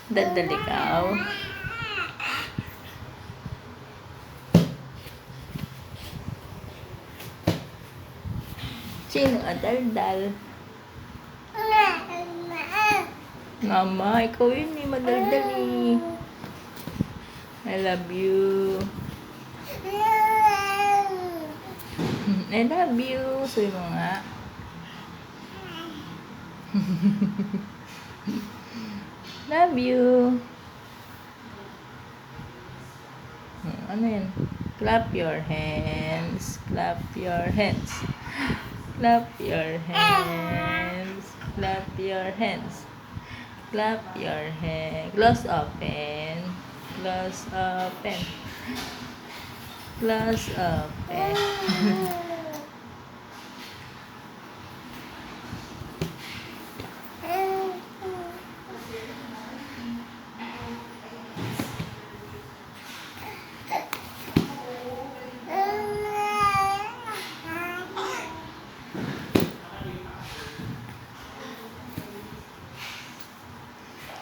Daldal ikaw. Sino ang daldal? Mama, ikaw yun eh, madaldal eh. I love you. I love you. Sabi mo nga. Love you. Ano yun? Clap your hands. Clap your hands. Clap your hands. Clap your hands. Clap your hands. Close open. Close open. Close open.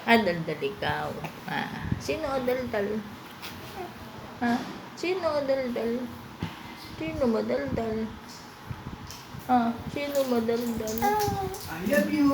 Daldal ikaw. Sino daldal? Sino daldal? Sino madaldal? Sino madaldal? I love you.